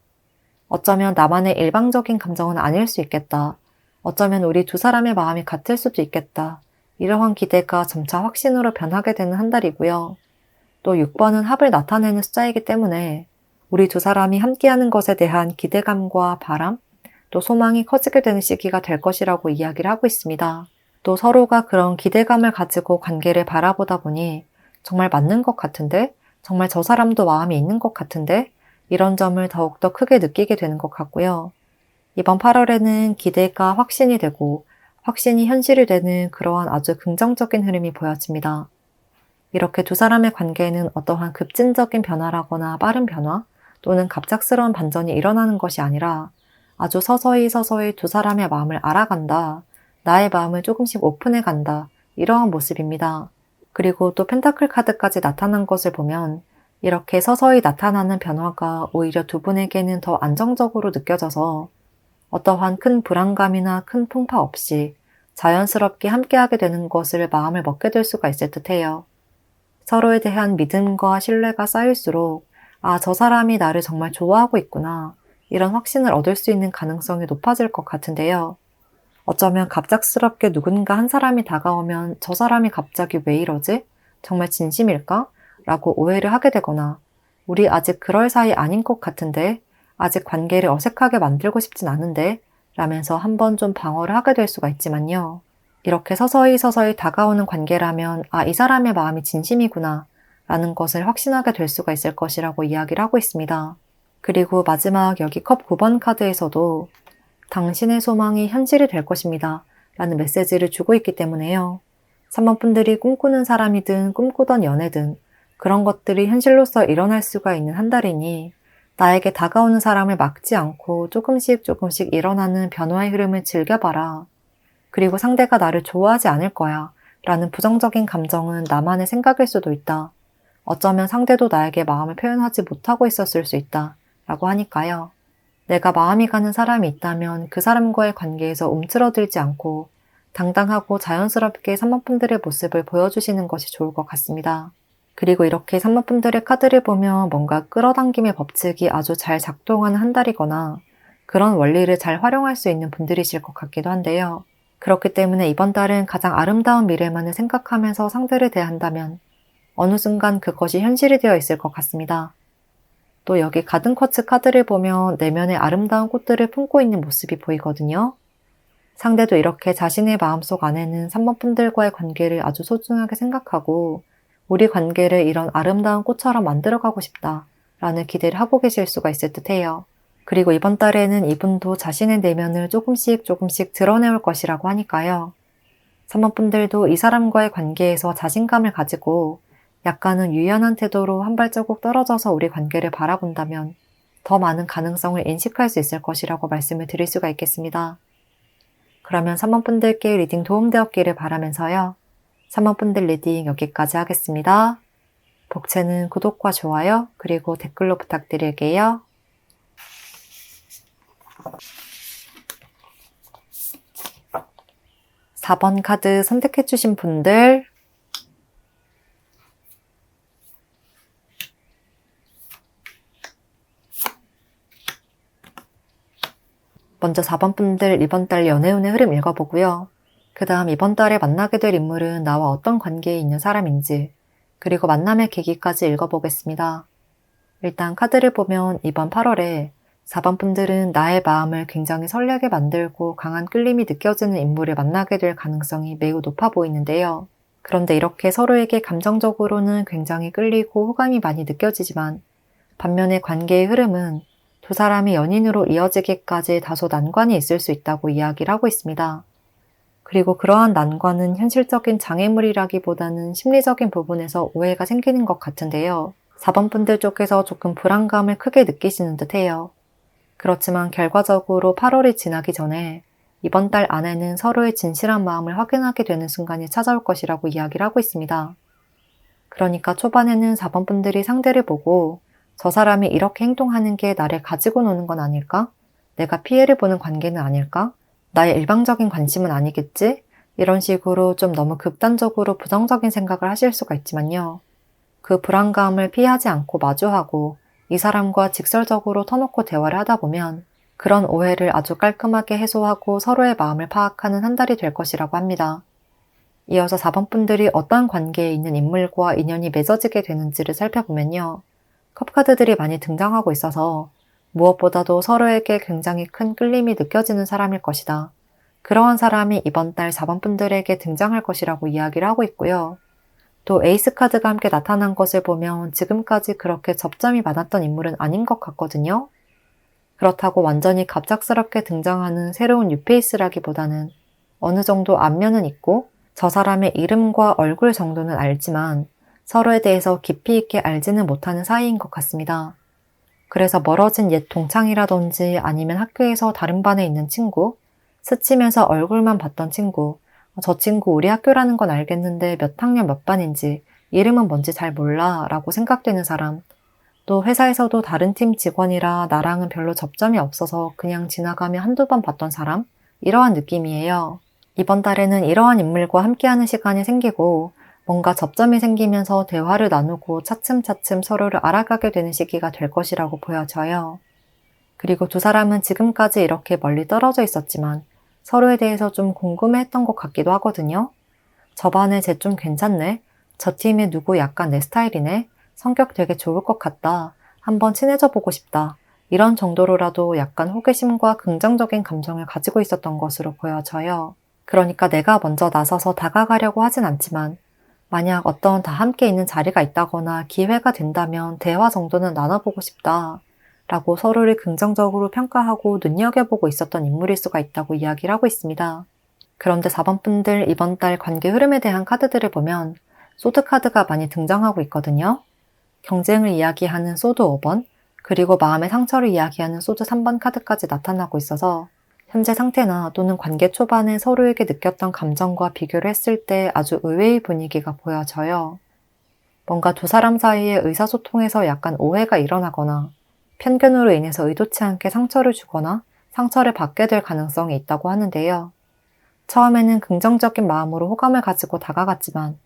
A: 어쩌면 나만의 일방적인 감정은 아닐 수 있겠다. 어쩌면 우리 두 사람의 마음이 같을 수도 있겠다. 이러한 기대가 점차 확신으로 변하게 되는 한 달이고요. 또 6번은 합을 나타내는 숫자이기 때문에 우리 두 사람이 함께하는 것에 대한 기대감과 바람, 또 소망이 커지게 되는 시기가 될 것이라고 이야기를 하고 있습니다. 또 서로가 그런 기대감을 가지고 관계를 바라보다 보니 정말 맞는 것 같은데, 정말 저 사람도 마음이 있는 것 같은데, 이런 점을 더욱더 크게 느끼게 되는 것 같고요. 이번 8월에는 기대가 확신이 되고 확신이 현실이 되는 그러한 아주 긍정적인 흐름이 보여집니다. 이렇게 두 사람의 관계에는 어떠한 급진적인 변화라거나 빠른 변화 또는 갑작스러운 반전이 일어나는 것이 아니라 아주 서서히 두 사람의 마음을 알아간다, 나의 마음을 조금씩 오픈해 간다, 이러한 모습입니다. 그리고 또 펜타클 카드까지 나타난 것을 보면 이렇게 서서히 나타나는 변화가 오히려 두 분에게는 더 안정적으로 느껴져서 어떠한 큰 불안감이나 큰 풍파 없이 자연스럽게 함께하게 되는 것을 마음을 먹게 될 수가 있을 듯해요. 서로에 대한 믿음과 신뢰가 쌓일수록 저 사람이 나를 정말 좋아하고 있구나, 이런 확신을 얻을 수 있는 가능성이 높아질 것 같은데요. 어쩌면 갑작스럽게 누군가 한 사람이 다가오면 저 사람이 갑자기 왜 이러지? 정말 진심일까? 라고 오해를 하게 되거나 우리 아직 그럴 사이 아닌 것 같은데 아직 관계를 어색하게 만들고 싶진 않은데 라면서 한번 좀 방어를 하게 될 수가 있지만요. 이렇게 서서히 다가오는 관계라면 이 사람의 마음이 진심이구나 라는 것을 확신하게 될 수가 있을 것이라고 이야기를 하고 있습니다. 그리고 마지막 여기 컵 9번 카드에서도 당신의 소망이 현실이 될 것입니다 라는 메시지를 주고 있기 때문에요. 3번 분들이 꿈꾸는 사람이든 꿈꾸던 연애든 그런 것들이 현실로서 일어날 수가 있는 한 달이니 나에게 다가오는 사람을 막지 않고 조금씩 일어나는 변화의 흐름을 즐겨봐라. 그리고 상대가 나를 좋아하지 않을 거야 라는 부정적인 감정은 나만의 생각일 수도 있다. 어쩌면 상대도 나에게 마음을 표현하지 못하고 있었을 수 있다 라고 하니까요. 내가 마음이 가는 사람이 있다면 그 사람과의 관계에서 움츠러들지 않고 당당하고 자연스럽게 3번 분들의 모습을 보여주시는 것이 좋을 것 같습니다. 그리고 이렇게 3번 분들의 카드를 보면 뭔가 끌어당김의 법칙이 아주 잘 작동하는 한 달이거나 그런 원리를 잘 활용할 수 있는 분들이실 것 같기도 한데요. 그렇기 때문에 이번 달은 가장 아름다운 미래만을 생각하면서 상대를 대한다면 어느 순간 그것이 현실이 되어 있을 것 같습니다. 또 여기 가든 쿼츠 카드를 보면 내면의 아름다운 꽃들을 품고 있는 모습이 보이거든요. 상대도 이렇게 자신의 마음속 안에는 3번 분들과의 관계를 아주 소중하게 생각하고 우리 관계를 이런 아름다운 꽃처럼 만들어가고 싶다 라는 기대를 하고 계실 수가 있을 듯해요. 그리고 이번 달에는 이분도 자신의 내면을 조금씩 드러내올 것이라고 하니까요. 3번 분들도 이 사람과의 관계에서 자신감을 가지고 약간은 유연한 태도로 한 발자국 떨어져서 우리 관계를 바라본다면 더 많은 가능성을 인식할 수 있을 것이라고 말씀을 드릴 수가 있겠습니다. 그러면 3번 분들께 리딩 도움되었기를 바라면서요. 3번 분들 리딩 여기까지 하겠습니다. 복채는 구독과 좋아요 그리고 댓글로 부탁드릴게요. (4번) 카드 선택해주신 분들 먼저 4번 분들 이번 달 연애운의 흐름 읽어보고요. 그 다음 이번 달에 만나게 될 인물은 나와 어떤 관계에 있는 사람인지 그리고 만남의 계기까지 읽어보겠습니다. 일단 카드를 보면 이번 8월에 4번 분들은 나의 마음을 굉장히 설레게 만들고 강한 끌림이 느껴지는 인물을 만나게 될 가능성이 매우 높아 보이는데요. 그런데 이렇게 서로에게 감정적으로는 굉장히 끌리고 호감이 많이 느껴지지만 반면에 관계의 흐름은 두 사람이 연인으로 이어지기까지 다소 난관이 있을 수 있다고 이야기를 하고 있습니다. 그리고 그러한 난관은 현실적인 장애물이라기보다는 심리적인 부분에서 오해가 생기는 것 같은데요. 4번 분들 쪽에서 조금 불안감을 크게 느끼시는 듯해요. 그렇지만 결과적으로 8월이 지나기 전에 이번 달 안에는 서로의 진실한 마음을 확인하게 되는 순간이 찾아올 것이라고 이야기를 하고 있습니다. 그러니까 초반에는 4번 분들이 상대를 보고 저 사람이 이렇게 행동하는 게 나를 가지고 노는 건 아닐까? 내가 피해를 보는 관계는 아닐까? 나의 일방적인 관심은 아니겠지? 이런 식으로 좀 너무 극단적으로 부정적인 생각을 하실 수가 있지만요. 그 불안감을 피하지 않고 마주하고 이 사람과 직설적으로 터놓고 대화를 하다 보면 그런 오해를 아주 깔끔하게 해소하고 서로의 마음을 파악하는 한 달이 될 것이라고 합니다. 이어서 4번 분들이 어떤 관계에 있는 인물과 인연이 맺어지게 되는지를 살펴보면요. 컵카드들이 많이 등장하고 있어서 무엇보다도 서로에게 굉장히 큰 끌림이 느껴지는 사람일 것이다. 그러한 사람이 이번 달 4번 분들에게 등장할 것이라고 이야기를 하고 있고요. 또 에이스 카드가 함께 나타난 것을 보면 지금까지 그렇게 접점이 많았던 인물은 아닌 것 같거든요. 그렇다고 완전히 갑작스럽게 등장하는 새로운 뉴페이스라기보다는 어느 정도 안면은 있고 저 사람의 이름과 얼굴 정도는 알지만 서로에 대해서 깊이 있게 알지는 못하는 사이인 것 같습니다. 그래서 멀어진 옛 동창이라든지 아니면 학교에서 다른 반에 있는 친구, 스치면서 얼굴만 봤던 친구, 저 친구 우리 학교라는 건 알겠는데 몇 학년 몇 반인지 이름은 뭔지 잘 몰라 라고 생각되는 사람, 또 회사에서도 다른 팀 직원이라 나랑은 별로 접점이 없어서 그냥 지나가며 한두 번 봤던 사람, 이러한 느낌이에요. 이번 달에는 이러한 인물과 함께하는 시간이 생기고 뭔가 접점이 생기면서 대화를 나누고 차츰차츰 서로를 알아가게 되는 시기가 될 것이라고 보여져요. 그리고 두 사람은 지금까지 이렇게 멀리 떨어져 있었지만 서로에 대해서 좀 궁금해했던 것 같기도 하거든요. 저 반에 쟤 좀 괜찮네. 저 팀에 누구 약간 내 스타일이네. 성격 되게 좋을 것 같다. 한번 친해져 보고 싶다. 이런 정도로라도 약간 호기심과 긍정적인 감정을 가지고 있었던 것으로 보여져요. 그러니까 내가 먼저 나서서 다가가려고 하진 않지만 만약 어떤 다 함께 있는 자리가 있다거나 기회가 된다면 대화 정도는 나눠보고 싶다 라고 서로를 긍정적으로 평가하고 눈여겨보고 있었던 인물일 수가 있다고 이야기를 하고 있습니다. 그런데 4번 분들 이번 달 관계 흐름에 대한 카드들을 보면 소드 카드가 많이 등장하고 있거든요. 경쟁을 이야기하는 소드 5번, 그리고 마음의 상처를 이야기하는 소드 3번 카드까지 나타나고 있어서 현재 상태나 또는 관계 초반에 서로에게 느꼈던 감정과 비교를 했을 때 아주 의외의 분위기가 보여져요. 뭔가 두 사람 사이의 의사소통에서 약간 오해가 일어나거나 편견으로 인해서 의도치 않게 상처를 주거나 상처를 받게 될 가능성이 있다고 하는데요. 처음에는 긍정적인 마음으로 호감을 가지고 다가갔지만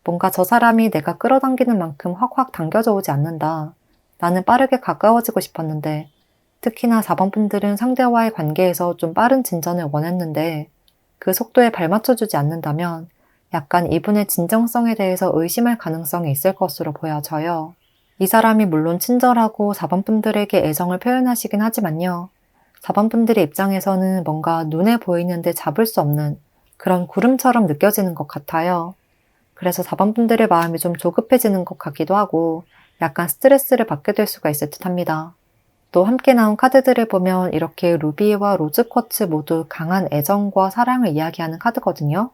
A: 뭔가 저 사람이 내가 끌어당기는 만큼 확확 당겨져 오지 않는다. 나는 빠르게 가까워지고 싶었는데 특히나 4번 분들은 상대와의 관계에서 좀 빠른 진전을 원했는데 그 속도에 발맞춰주지 않는다면 약간 이분의 진정성에 대해서 의심할 가능성이 있을 것으로 보여져요. 이 사람이 물론 친절하고 4번 분들에게 애정을 표현하시긴 하지만요. 4번 분들의 입장에서는 뭔가 눈에 보이는데 잡을 수 없는 그런 구름처럼 느껴지는 것 같아요. 그래서 4번 분들의 마음이 좀 조급해지는 것 같기도 하고 약간 스트레스를 받게 될 수가 있을 듯 합니다. 또 함께 나온 카드들을 보면 이렇게 루비와 로즈 쿼츠 모두 강한 애정과 사랑을 이야기하는 카드거든요.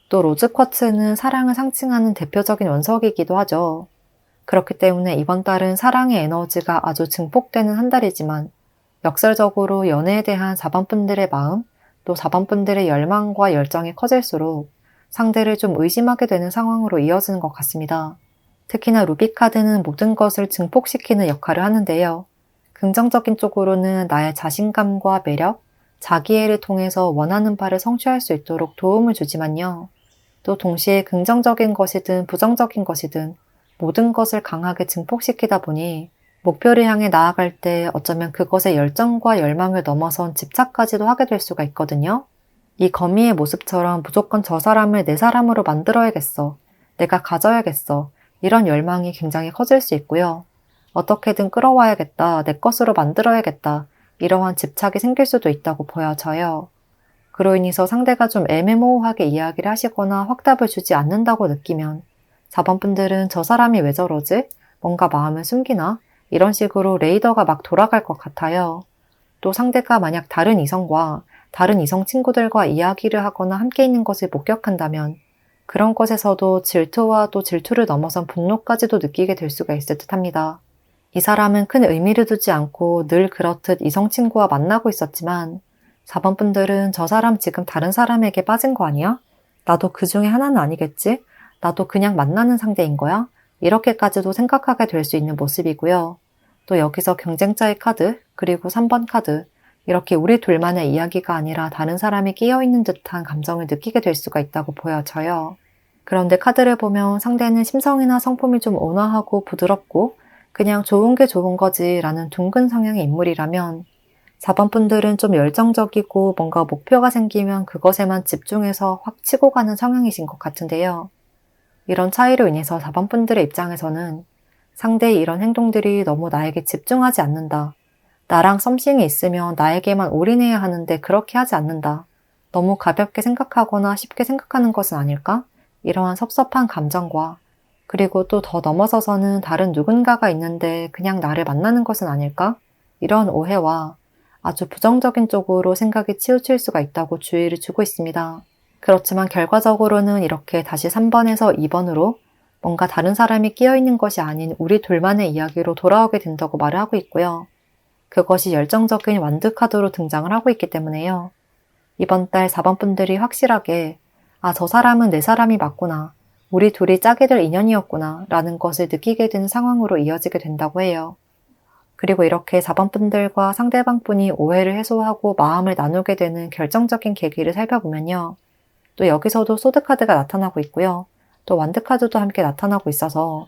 A: 또 로즈 쿼츠는 사랑을 상징하는 대표적인 원석이기도 하죠. 그렇기 때문에 이번 달은 사랑의 에너지가 아주 증폭되는 한 달이지만 역설적으로 연애에 대한 4번 분들의 마음, 또 4번 분들의 열망과 열정이 커질수록 상대를 좀 의심하게 되는 상황으로 이어지는 것 같습니다. 특히나 루비 카드는 모든 것을 증폭시키는 역할을 하는데요. 긍정적인 쪽으로는 나의 자신감과 매력, 자기애를 통해서 원하는 바를 성취할 수 있도록 도움을 주지만요. 또 동시에 긍정적인 것이든 부정적인 것이든 모든 것을 강하게 증폭시키다 보니 목표를 향해 나아갈 때 어쩌면 그것의 열정과 열망을 넘어선 집착까지도 하게 될 수가 있거든요. 이 거미의 모습처럼 무조건 저 사람을 내 사람으로 만들어야겠어. 내가 가져야겠어. 이런 열망이 굉장히 커질 수 있고요. 어떻게든 끌어와야겠다. 내 것으로 만들어야겠다. 이러한 집착이 생길 수도 있다고 보여져요. 그로 인해서 상대가 좀 애매모호하게 이야기를 하시거나 확답을 주지 않는다고 느끼면 4번 분들은 저 사람이 왜 저러지? 뭔가 마음을 숨기나? 이런 식으로 레이더가 막 돌아갈 것 같아요. 또 상대가 만약 다른 이성과 다른 이성 친구들과 이야기를 하거나 함께 있는 것을 목격한다면 그런 것에서도 질투와 또 질투를 넘어선 분노까지도 느끼게 될 수가 있을 듯 합니다. 이 사람은 큰 의미를 두지 않고 늘 그렇듯 이성 친구와 만나고 있었지만 4번 분들은 저 사람 지금 다른 사람에게 빠진 거 아니야? 나도 그 중에 하나는 아니겠지? 나도 그냥 만나는 상대인 거야? 이렇게까지도 생각하게 될 수 있는 모습이고요. 또 여기서 경쟁자의 카드, 그리고 3번 카드, 이렇게 우리 둘만의 이야기가 아니라 다른 사람이 끼어있는 듯한 감정을 느끼게 될 수가 있다고 보여져요. 그런데 카드를 보면 상대는 심성이나 성품이 좀 온화하고 부드럽고 그냥 좋은 게 좋은 거지 라는 둥근 성향의 인물이라면 4번 분들은 좀 열정적이고 뭔가 목표가 생기면 그것에만 집중해서 확 치고 가는 성향이신 것 같은데요. 이런 차이로 인해서 4번 분들의 입장에서는 상대의 이런 행동들이 너무 나에게 집중하지 않는다. 나랑 썸씽이 있으면 나에게만 올인해야 하는데 그렇게 하지 않는다. 너무 가볍게 생각하거나 쉽게 생각하는 것은 아닐까? 이러한 섭섭한 감정과 그리고 또 더 넘어서서는 다른 누군가가 있는데 그냥 나를 만나는 것은 아닐까? 이런 오해와 아주 부정적인 쪽으로 생각이 치우칠 수가 있다고 주의를 주고 있습니다. 그렇지만 결과적으로는 이렇게 다시 3번에서 2번으로 뭔가 다른 사람이 끼어있는 것이 아닌 우리 둘만의 이야기로 돌아오게 된다고 말을 하고 있고요. 그것이 열정적인 완득카드로 등장을 하고 있기 때문에요. 이번 달 4번 분들이 확실하게 저 사람은 내 사람이 맞구나. 우리 둘이 짝이 될 인연이었구나 라는 것을 느끼게 되는 상황으로 이어지게 된다고 해요. 그리고 이렇게 4번 분들과 상대방 분이 오해를 해소하고 마음을 나누게 되는 결정적인 계기를 살펴보면요. 또 여기서도 소드카드가 나타나고 있고요. 또 완드카드도 함께 나타나고 있어서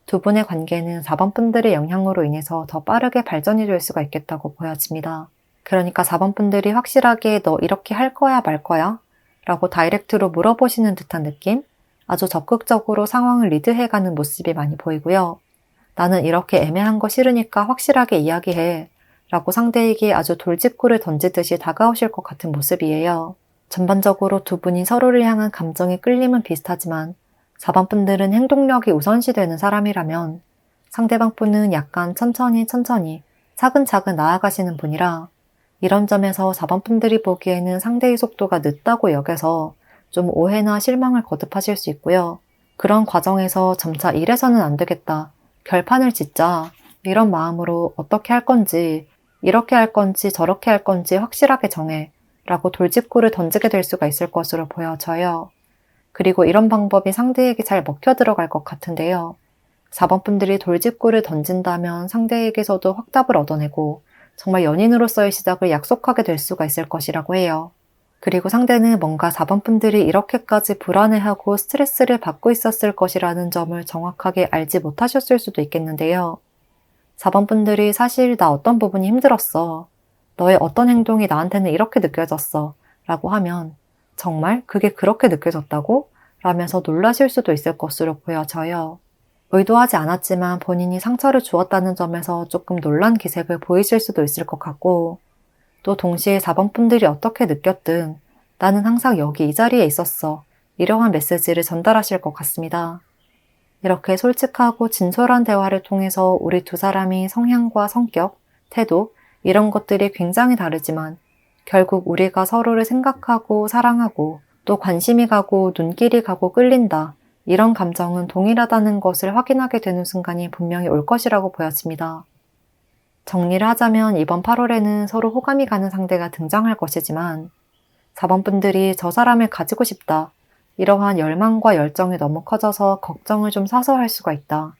A: 두 분의 관계는 4번 분들의 영향으로 인해서 더 빠르게 발전이 될 수가 있겠다고 보여집니다. 그러니까 4번 분들이 확실하게 너 이렇게 할 거야 말 거야? 라고 다이렉트로 물어보시는 듯한 느낌? 아주 적극적으로 상황을 리드해가는 모습이 많이 보이고요. 나는 이렇게 애매한 거 싫으니까 확실하게 이야기해 라고 상대에게 아주 돌직구를 던지듯이 다가오실 것 같은 모습이에요. 전반적으로 두 분이 서로를 향한 감정의 끌림은 비슷하지만 4번 분들은 행동력이 우선시되는 사람이라면 상대방 분은 약간 천천히 차근차근 나아가시는 분이라 이런 점에서 4번 분들이 보기에는 상대의 속도가 늦다고 여겨서 좀 오해나 실망을 거듭하실 수 있고요. 그런 과정에서 점차 이래서는 안 되겠다. 결판을 짓자. 이런 마음으로 어떻게 할 건지, 이렇게 할 건지 저렇게 할 건지 확실하게 정해. 라고 돌직구를 던지게 될 수가 있을 것으로 보여져요. 그리고 이런 방법이 상대에게 잘 먹혀 들어갈 것 같은데요. 4번 분들이 돌직구를 던진다면 상대에게서도 확답을 얻어내고 정말 연인으로서의 시작을 약속하게 될 수가 있을 것이라고 해요. 그리고 상대는 뭔가 4번 분들이 이렇게까지 불안해하고 스트레스를 받고 있었을 것이라는 점을 정확하게 알지 못하셨을 수도 있겠는데요. 4번 분들이 사실 나 어떤 부분이 힘들었어. 너의 어떤 행동이 나한테는 이렇게 느껴졌어. 라고 하면 정말 그게 그렇게 느껴졌다고? 라면서 놀라실 수도 있을 것으로 보여져요. 의도하지 않았지만 본인이 상처를 주었다는 점에서 조금 놀란 기색을 보이실 수도 있을 것 같고 또 동시에 4번 분들이 어떻게 느꼈든 나는 항상 여기 이 자리에 있었어. 이러한 메시지를 전달하실 것 같습니다. 이렇게 솔직하고 진솔한 대화를 통해서 우리 두 사람이 성향과 성격, 태도 이런 것들이 굉장히 다르지만 결국 우리가 서로를 생각하고 사랑하고 또 관심이 가고 눈길이 가고 끌린다. 이런 감정은 동일하다는 것을 확인하게 되는 순간이 분명히 올 것이라고 보여집니다. 정리를 하자면 이번 8월에는 서로 호감이 가는 상대가 등장할 것이지만 4번 분들이 저 사람을 가지고 싶다. 이러한 열망과 열정이 너무 커져서 걱정을 좀 사서 할 수가 있다.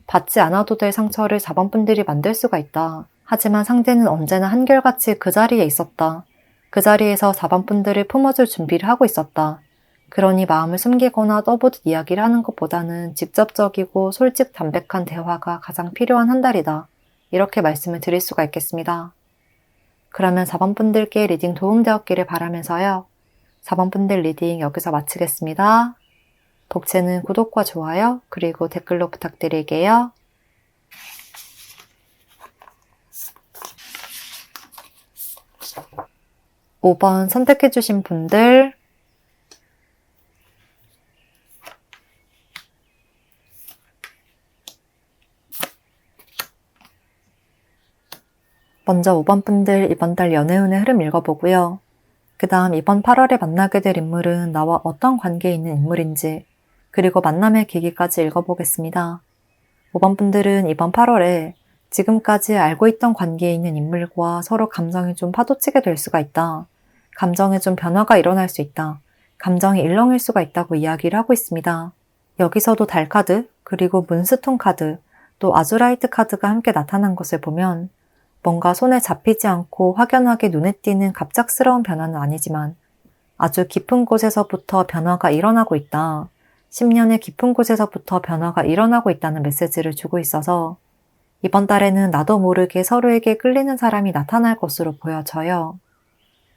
A: 받지 않아도 될 상처를 4번 분들이 만들 수가 있다. 하지만 상대는 언제나 한결같이 그 자리에 있었다. 그 자리에서 4번 분들을 품어줄 준비를 하고 있었다. 그러니 마음을 숨기거나 떠보듯 이야기를 하는 것보다는 직접적이고 솔직 담백한 대화가 가장 필요한 한 달이다. 이렇게 말씀을 드릴 수가 있겠습니다. 그러면 4번 분들께 리딩 도움되었기를 바라면서요. 4번 분들 리딩 여기서 마치겠습니다. 복채는 구독과 좋아요, 그리고 댓글로 부탁드릴게요. 5번 선택해주신 분들 먼저 5번 분들 이번 달 연애운의 흐름 읽어보고요. 그 다음 이번 8월에 만나게 될 인물은 나와 어떤 관계에 있는 인물인지 그리고 만남의 계기까지 읽어보겠습니다. 5번 분들은 이번 8월에 지금까지 알고 있던 관계에 있는 인물과 서로 감정이 좀 파도치게 될 수가 있다. 감정에 좀 변화가 일어날 수 있다. 감정이 일렁일 수가 있다고 이야기를 하고 있습니다. 여기서도 달 카드, 그리고 문스톤 카드, 또 아주라이트 카드가 함께 나타난 것을 보면 뭔가 손에 잡히지 않고 확연하게 눈에 띄는 갑작스러운 변화는 아니지만 아주 깊은 곳에서부터 변화가 일어나고 있다. 10년의 깊은 곳에서부터 변화가 일어나고 있다는 메시지를 주고 있어서 이번 달에는 나도 모르게 서로에게 끌리는 사람이 나타날 것으로 보여져요.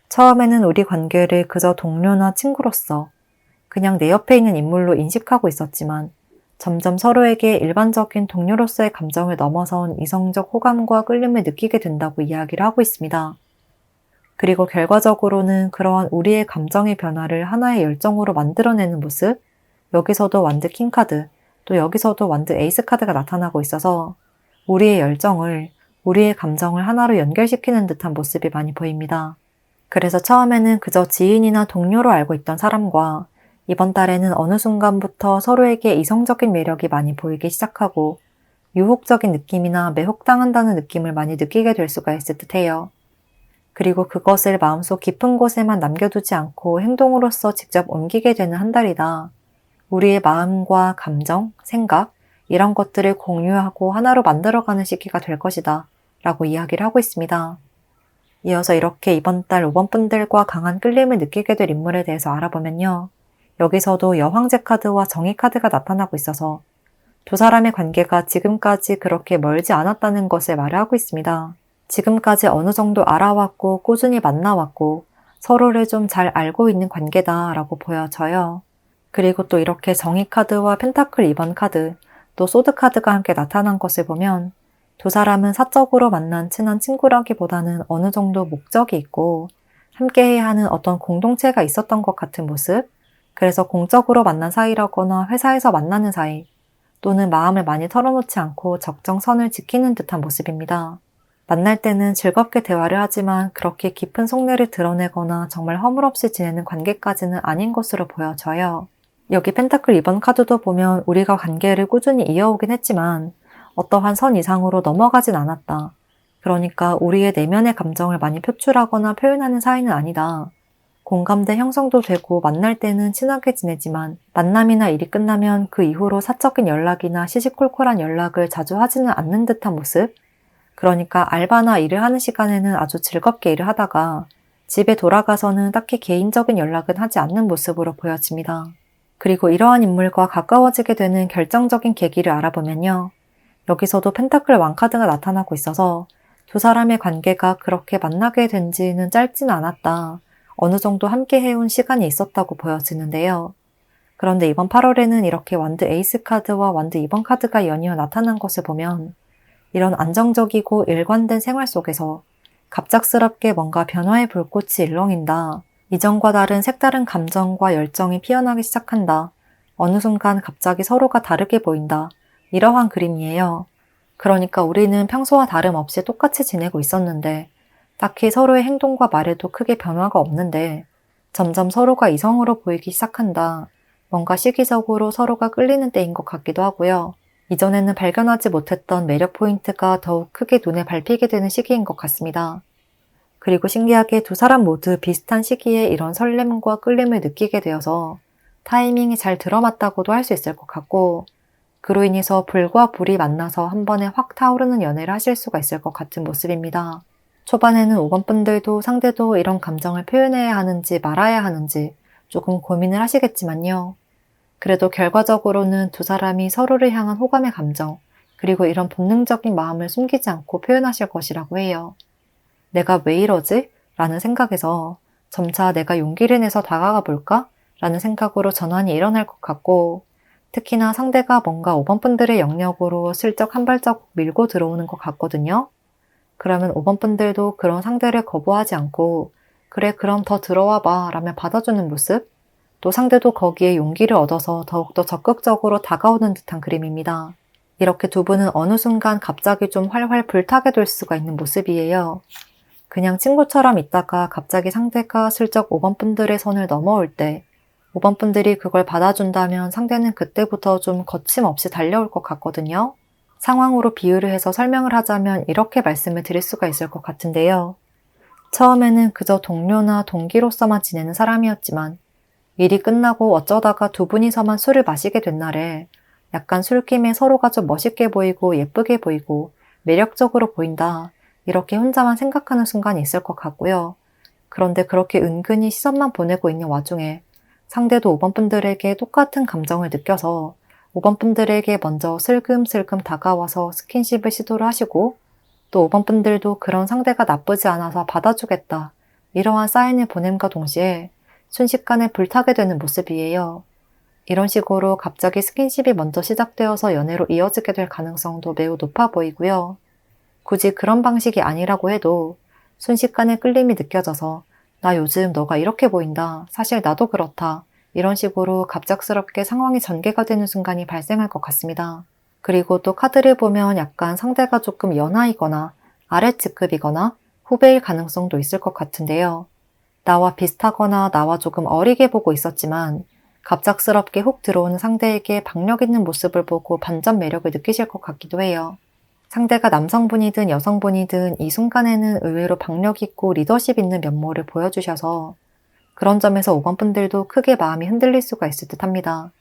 A: 처음에는 우리 관계를 그저 동료나 친구로서 그냥 내 옆에 있는 인물로 인식하고 있었지만 점점 서로에게 일반적인 동료로서의 감정을 넘어선 이성적 호감과 끌림을 느끼게 된다고 이야기를 하고 있습니다. 그리고 결과적으로는 그러한 우리의 감정의 변화를 하나의 열정으로 만들어내는 모습, 여기서도 완드 킹카드, 또 여기서도 완드 에이스 카드가 나타나고 있어서 우리의 열정을, 우리의 감정을 하나로 연결시키는 듯한 모습이 많이 보입니다. 그래서 처음에는 그저 지인이나 동료로 알고 있던 사람과 이번 달에는 어느 순간부터 서로에게 이성적인 매력이 많이 보이기 시작하고 유혹적인 느낌이나 매혹당한다는 느낌을 많이 느끼게 될 수가 있을 듯해요. 그리고 그것을 마음속 깊은 곳에만 남겨두지 않고 행동으로서 직접 옮기게 되는 한 달이다. 우리의 마음과 감정, 생각, 이런 것들을 공유하고 하나로 만들어가는 시기가 될 것이다 라고 이야기를 하고 있습니다. 이어서 이렇게 이번 달 5번 분들과 강한 끌림을 느끼게 될 인물에 대해서 알아보면요. 여기서도 여황제 카드와 정의 카드가 나타나고 있어서 두 사람의 관계가 지금까지 그렇게 멀지 않았다는 것을 말을 하고 있습니다. 지금까지 어느 정도 알아왔고 꾸준히 만나왔고 서로를 좀 잘 알고 있는 관계다라고 보여져요. 그리고 또 이렇게 정의 카드와 펜타클 2번 카드, 또 소드 카드가 함께 나타난 것을 보면 두 사람은 사적으로 만난 친한 친구라기보다는 어느 정도 목적이 있고 함께해야 하는 어떤 공동체가 있었던 것 같은 모습, 그래서 공적으로 만난 사이라거나 회사에서 만나는 사이, 또는 마음을 많이 털어놓지 않고 적정선을 지키는 듯한 모습입니다. 만날 때는 즐겁게 대화를 하지만 그렇게 깊은 속내를 드러내거나 정말 허물없이 지내는 관계까지는 아닌 것으로 보여져요. 여기 펜타클 2번 카드도 보면 우리가 관계를 꾸준히 이어오긴 했지만 어떠한 선 이상으로 넘어가진 않았다. 그러니까 우리의 내면의 감정을 많이 표출하거나 표현하는 사이는 아니다. 공감대 형성도 되고 만날 때는 친하게 지내지만 만남이나 일이 끝나면 그 이후로 사적인 연락이나 시시콜콜한 연락을 자주 하지는 않는 듯한 모습? 그러니까 알바나 일을 하는 시간에는 아주 즐겁게 일을 하다가 집에 돌아가서는 딱히 개인적인 연락은 하지 않는 모습으로 보여집니다. 그리고 이러한 인물과 가까워지게 되는 결정적인 계기를 알아보면요. 여기서도 펜타클 왕카드가 나타나고 있어서 두 사람의 관계가 그렇게 만나게 된 지는 짧지는 않았다. 어느 정도 함께 해온 시간이 있었다고 보여지는데요. 그런데 이번 8월에는 이렇게 완드 에이스 카드와 완드 2번 카드가 연이어 나타난 것을 보면 이런 안정적이고 일관된 생활 속에서 갑작스럽게 뭔가 변화의 불꽃이 일렁인다. 이전과 다른 색다른 감정과 열정이 피어나기 시작한다. 어느 순간 갑자기 서로가 다르게 보인다. 이러한 그림이에요. 그러니까 우리는 평소와 다름없이 똑같이 지내고 있었는데 딱히 서로의 행동과 말에도 크게 변화가 없는데 점점 서로가 이성으로 보이기 시작한다. 뭔가 시기적으로 서로가 끌리는 때인 것 같기도 하고요. 이전에는 발견하지 못했던 매력 포인트가 더욱 크게 눈에 밟히게 되는 시기인 것 같습니다. 그리고 신기하게 두 사람 모두 비슷한 시기에 이런 설렘과 끌림을 느끼게 되어서 타이밍이 잘 들어맞다고도 할 수 있을 것 같고 그로 인해서 불과 불이 만나서 한 번에 확 타오르는 연애를 하실 수가 있을 것 같은 모습입니다. 초반에는 5번 분들도 상대도 이런 감정을 표현해야 하는지 말아야 하는지 조금 고민을 하시겠지만요. 그래도 결과적으로는 두 사람이 서로를 향한 호감의 감정, 그리고 이런 본능적인 마음을 숨기지 않고 표현하실 것이라고 해요. 내가 왜 이러지? 라는 생각에서 점차 내가 용기를 내서 다가가 볼까? 라는 생각으로 전환이 일어날 것 같고 특히나 상대가 뭔가 5번 분들의 영역으로 슬쩍 한 발자국 밀고 들어오는 것 같거든요. 그러면 5번 분들도 그런 상대를 거부하지 않고 그래 그럼 더 들어와 봐 라며 받아주는 모습, 또 상대도 거기에 용기를 얻어서 더욱더 적극적으로 다가오는 듯한 그림입니다. 이렇게 두 분은 어느 순간 갑자기 좀 활활 불타게 될 수가 있는 모습이에요. 그냥 친구처럼 있다가 갑자기 상대가 슬쩍 5번 분들의 선을 넘어올 때 5번 분들이 그걸 받아준다면 상대는 그때부터 좀 거침없이 달려올 것 같거든요. 상황으로 비유를 해서 설명을 하자면 이렇게 말씀을 드릴 수가 있을 것 같은데요. 처음에는 그저 동료나 동기로서만 지내는 사람이었지만 일이 끝나고 어쩌다가 두 분이서만 술을 마시게 된 날에 약간 술김에 서로가 좀 멋있게 보이고 예쁘게 보이고 매력적으로 보인다. 이렇게 혼자만 생각하는 순간이 있을 것 같고요. 그런데 그렇게 은근히 시선만 보내고 있는 와중에 상대도 5번 분들에게 똑같은 감정을 느껴서 5번 분들에게 먼저 슬금슬금 다가와서 스킨십을 시도를 하시고 또 5번 분들도 그런 상대가 나쁘지 않아서 받아주겠다. 이러한 사인을 보냄과 동시에 순식간에 불타게 되는 모습이에요. 이런 식으로 갑자기 스킨십이 먼저 시작되어서 연애로 이어지게 될 가능성도 매우 높아 보이고요. 굳이 그런 방식이 아니라고 해도 순식간에 끌림이 느껴져서 나 요즘 너가 이렇게 보인다. 사실 나도 그렇다. 이런 식으로 갑작스럽게 상황이 전개가 되는 순간이 발생할 것 같습니다. 그리고 또 카드를 보면 약간 상대가 조금 연하이거나 아래층급이거나 후배일 가능성도 있을 것 같은데요. 나와 비슷하거나 나와 조금 어리게 보고 있었지만 갑작스럽게 훅 들어오는 상대에게 박력 있는 모습을 보고 반전 매력을 느끼실 것 같기도 해요. 상대가 남성분이든 여성분이든 이 순간에는 의외로 박력 있고 리더십 있는 면모를 보여주셔서 그런 점에서 5번 분들도 크게 마음이 흔들릴 수가 있을 듯 합니다.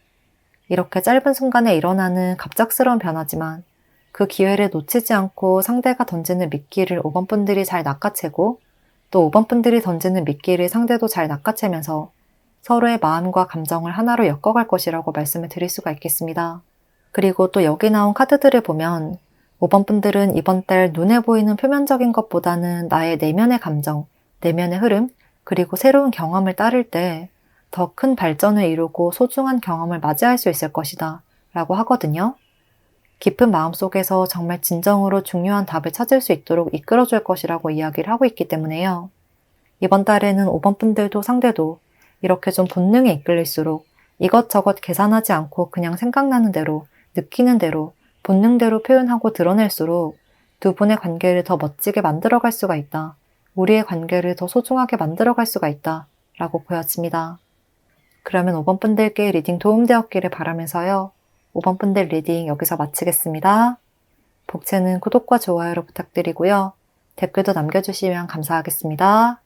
A: 이렇게 짧은 순간에 일어나는 갑작스러운 변화지만 그 기회를 놓치지 않고 상대가 던지는 미끼를 5번 분들이 잘 낚아채고 또 5번 분들이 던지는 미끼를 상대도 잘 낚아채면서 서로의 마음과 감정을 하나로 엮어갈 것이라고 말씀을 드릴 수가 있겠습니다. 그리고 또 여기 나온 카드들을 보면 5번 분들은 이번 달 눈에 보이는 표면적인 것보다는 나의 내면의 감정, 내면의 흐름, 그리고 새로운 경험을 따를 때 더 큰 발전을 이루고 소중한 경험을 맞이할 수 있을 것이다 라고 하거든요. 깊은 마음속에서 정말 진정으로 중요한 답을 찾을 수 있도록 이끌어줄 것이라고 이야기를 하고 있기 때문에요. 이번 달에는 5번 분들도 상대도 이렇게 좀 본능에 이끌릴수록 이것저것 계산하지 않고 그냥 생각나는 대로, 느끼는 대로, 본능대로 표현하고 드러낼수록 두 분의 관계를 더 멋지게 만들어갈 수가 있다. 우리의 관계를 더 소중하게 만들어갈 수가 있다. 라고 보여집니다. 그러면 5번 분들께 리딩 도움되었기를 바라면서요. 5번 분들 리딩 여기서 마치겠습니다. 복채는 구독과 좋아요로 부탁드리고요. 댓글도 남겨주시면 감사하겠습니다.